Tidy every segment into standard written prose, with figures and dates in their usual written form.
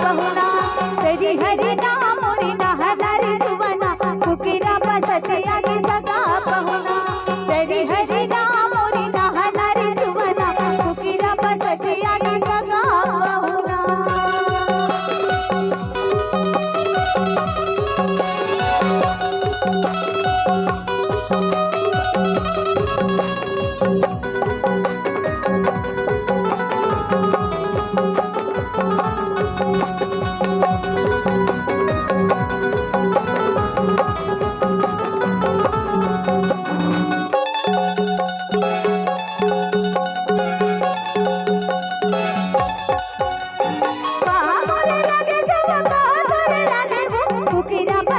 पहुना तेरी हरी नाम मोरी नहनारी सुवना फुकिरा बसतिया की सगा पहुना तेरी हरी नाम मोरी नहनारी सुवना फुकिरा बसतिया की सगा पहुना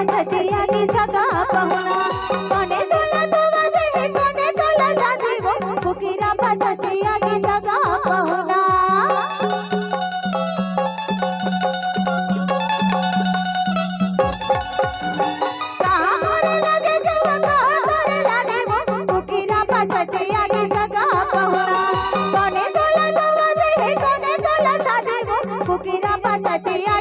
सतिया की सगा पहुना कोने तोला दुआ दे कोने तोला साथी वो फुकिरा सतिया की सगा पहुना कहाँ मोरे लगे सब कहाँ मोरे लगे वो फुकिरा सतिया की सगा पहुना कोने तोला दुआ दे कोने तोला साथी वो फुकिरा सतिया